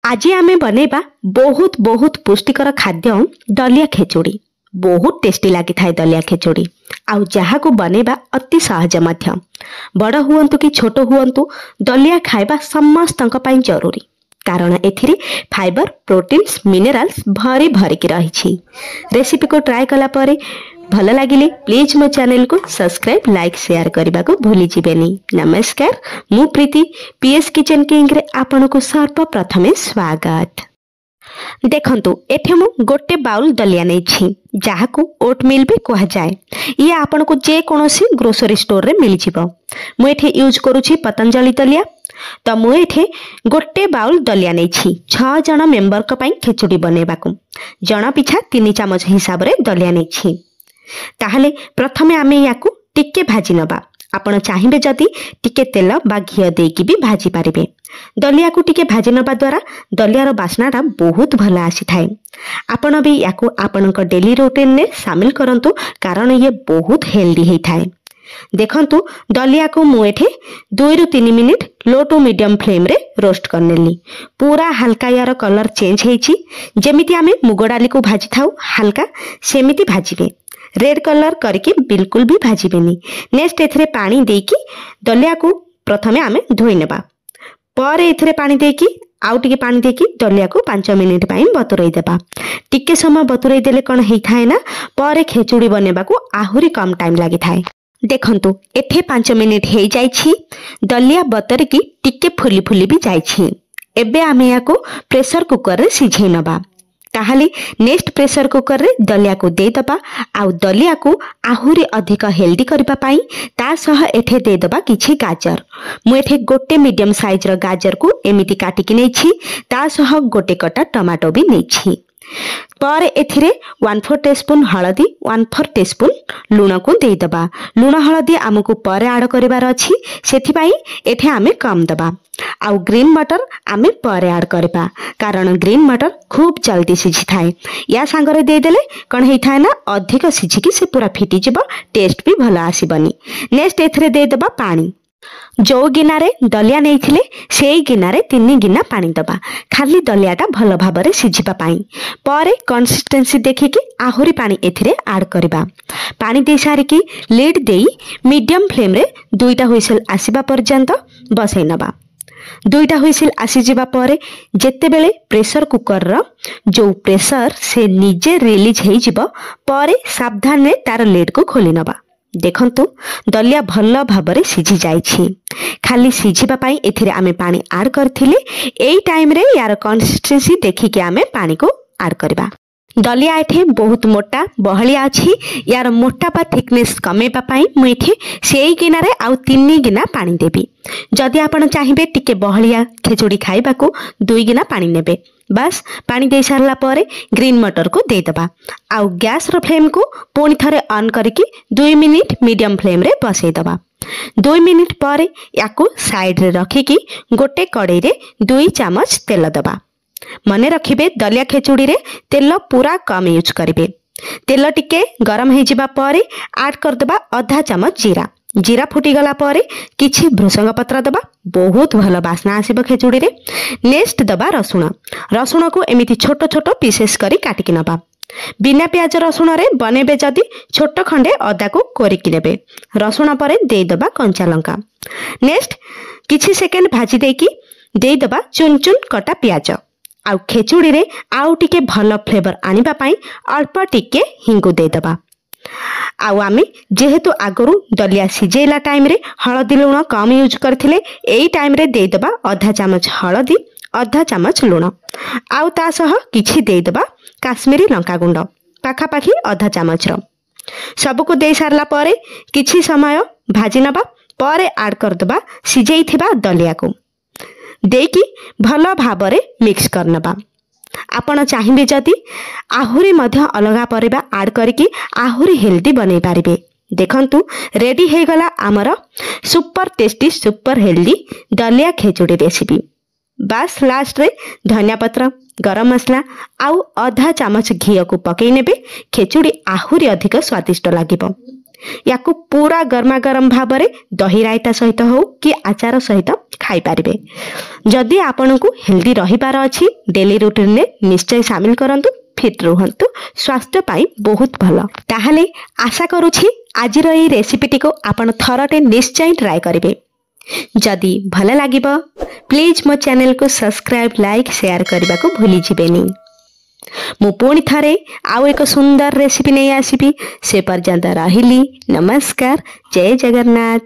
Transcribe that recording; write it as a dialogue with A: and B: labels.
A: आज आमे बनेबा बहुत बहुत पुष्टिकर खाद्य दलिया खेचुड़ी। बहुत टेस्टी लगी थाए दलिया खेचुड़ी। आउ जहाँ को बनेबा अति सहज मध्य। बड़ हुअंतु कि छोट हुअंतु दलिया खाइबा समस्तंक पई जरूरी, कारण एथिरे फाइबर, प्रोटीन्स, मिनरल्स भरी भरी की रही। रेसिपी को ट्राई कला परे भल लगिले प्लीज मो चैनल को सब्सक्राइब, लाइक, शेयर करने को भूली जिबेनी। नमस्कार, मु प्रीति पीएस किचन किंग रे आपन को सर्वप्रथमे स्वागत। देखंतु एठे मु गोटे बाउल दलिया नै छी, जहा को ओटमील भी कहा जाए। ये आपन को जे कोनोसी ग्रोसरी स्टोर रे मिल जिवो। मु एठे यूज करूछि पतंजलि दलिया। तो मु एठे गोटे बाउल दलिया नै छी 6 जण मेंबर को पई खिचुड़ी बनेबाकू। जण पिछा 3 चमच हिसाब रे दलिया नै छी। ताहले प्रथमे आमे याकू टिके भाजी नबा। आपण चाहिबे जदी टिके तेल बा घियो देकी भी भाजी पारिबे। दलिया को टिके भाजी नबा द्वारा दलियार बास्नाटा बहुत भला आसी थाए। आपण भी याकू आपणक डेली रूटीन ने शामिल करंतु, कारण ये बहुत हेल्दी हे थाए। देखंतु दलिया को मु एठे 2 रु 3 minute low to medium flame रे रोस्ट करनेली। पूरा हल्का यार कलर चेंज हेछि। जेमिति आमे मुग डाली को भाजी थाउ हल्का, सेमिति भाजीबे। रेड कलर करके बिल्कुल भी भाजीबेनी। नेक्स्ट एथरे पानी देकी दलिया को प्रथमे आमे धोई नेबा। पर एथरे पानी देकी आउ टिके पानी देकी दलिया को 5 मिनिट पई बतुरई देबा। टिके समय बतुरई देले कोन हेई थाए ना, पर खेचुड़ी बनेबा को आहुरी कम टाइम लागि थाए। देखंतु एठे 5 मिनिट हेई जाइछि। दलिया बतर की टिके फुली फुली भी जाइछि। एबे आमे याको प्रेशर कुकर रे सिझेई नबा। ताहले नेक्स्ट प्रेशर कुकर रे दलिया को दे दबा। आउ दलिया को आहुरी अधिक हेल्दी करबा पाई ता सह एठे दे दबा किछि गाजर। मु एठे गोटे मीडियम साइज रो गाजर को एमिति काटी कि नै छी, ता सह गोटे कटा टमाटो भी नै छी। पर एथिरे 1/4 टीस्पून हळदी, 1/4 टीस्पून लूण को दे दबा। लूण हळदी हमकु पर ऐड करिवार अछि, सेथि पई एठे आमे कम दबा। आउ ग्रीन मटर आमे पर ऐड करबा, कारण ग्रीन मटर खूब जल्दी सिझी थाए। या सांगरे दे देले कोन हेई थाए ना, अधिक सिझी कि से पूरा फिटी जिवो, टेस्ट भी भला आसीबनी। नेक्स्ट एथिरे दे दबा पानी। जो गिनारे दलिया नहीं थिले सेई गिनारे 3 गिना पानी दबा, खाली दलियाटा भल भाबरे सिझिबा पाई। परे कंसिस्टेंसी देखिकी आहुरी पानी एथिरे ऐड करबा। पानी दे सारी की लीड देई मीडियम फ्लेम रे 2टा हुइसेल आसीबा पर्यंत बसै नबा। 2टा हुइसेल आसी जिबा परे जेते बेले प्रेशर कुकर रो जो प्रेशर से निजे रिलीज हेई जिवो, परे सावधान रे तार लीड को खोली नबा। देखंतु दलिया भल भाबरे सिझी जाइछि। खाली सिझिबा पाई एथिरे आमे पानी ऐड करथिले। एई टाइम रे यार कंसिस्टेंसी देखि के आमे पानी को ऐड करबा। दलिया एठे बहुत मोटा बहलिया अछि। यार मोटा बा थिकनेस कमेबा पाई मु एठे सेई गिनारे आउ 3 गिना पानी देबी। जदि आपण चाहिबे टिके बहलिया खेचुड़ी खाइबा को 2 गिना पानी नेबे। बस पानी दे सारला परे ग्रीन मटर को दे दबा। आउ गैस रो फ्लेम को पुणी थरे ऑन करके 2 मिनिट मीडियम फ्लेम रे बसै दबा। 2 मिनिट परे याकू साइड रे रखी की गोटे कड़ाई रे 2 चमच तेल दबा। मने रखिबे दलिया खेचुड़ी रे तेल पूरा कम यूज करिबे। तेल टिके गरम हे जिबा परे ऐड कर दबा आधा चमच जीरा। जीरा फुटी गला परे किछि भृसंग पत्र दबा, बहुत भल बास्ना आसीबो खेचुड़ी रे। नेक्स्ट दबा रसुण। रसुण को एमिति छोट छोट पीसेस करी काटी कि नबा। बिना प्याज रसुण रे बनेबे जदी छोट खंडे अदा को कोरिकी नेबे। रसुण परे दे दबा कंचा लंका। नेक्स्ट किछि सेकेंड भाजी देकी दे दबा चुन चुन कटा प्याज। आउ खेचुड़ी रे आउ टिके भल फ्लेवर आनिबा पाई अल्प टिके हिंगु दे दबा। आउ आमे जेहेतु आगरु दलिया सिझेला टाइम रे हळदी लूण कम यूज करथिले, एई टाइम रे दे दबा आधा चमच हळदी, आधा चमच लूण। आउ ता सह किछि दे दबा काश्मीरी लंका गुंड पाखा पाखी आधा चमच रो। सब को दे सारला परे किछि समय भाजी नबा। परे ऐड कर दबा सिझेइथिबा दलिया को देकी भल भाबरे मिक्स करनबा। आपण चाहिबे जदी आहुरी मध्य अलगा परिबा ऐड करके आहुरी हेल्दी बनै पारिबे। देखंतु रेडी हे गला हमर सुपर टेस्टी, सुपर हेल्दी दलिया खेचुड़ी रेसिपी। बस लास्ट रे धनिया पत्र, गरम मसला आउ आधा चमच घी को पकई नेबे। खेचुड़ी आहुरी अधिक स्वादिष्ट लागिबो। याकू पूरा गर्मा गर्म भाव में दही रायता सहित हो कि आचार सहित खाई पारिबे। जदि आपनकू हेल्दी रहिबार अछि डेली रूटीन में निश्चय शामिल करंतु, फिट रुहंतु, स्वास्थ्य पाई बहुत भलो। ताहले आशा करूछि आजिर एई रेसिपीटी को आपण थरटे निश्चय ट्राई करिवे। जदि भल लागिबो प्लीज मो चैनल को सब्सक्राइब, लाइक, शेयर करने को भूली जिबेनी। मु पुणी थरे आउ एक सुंदर रेसिपी नहीं आसीबी। से पर्यंत रहिली। नमस्कार। जय जगन्नाथ।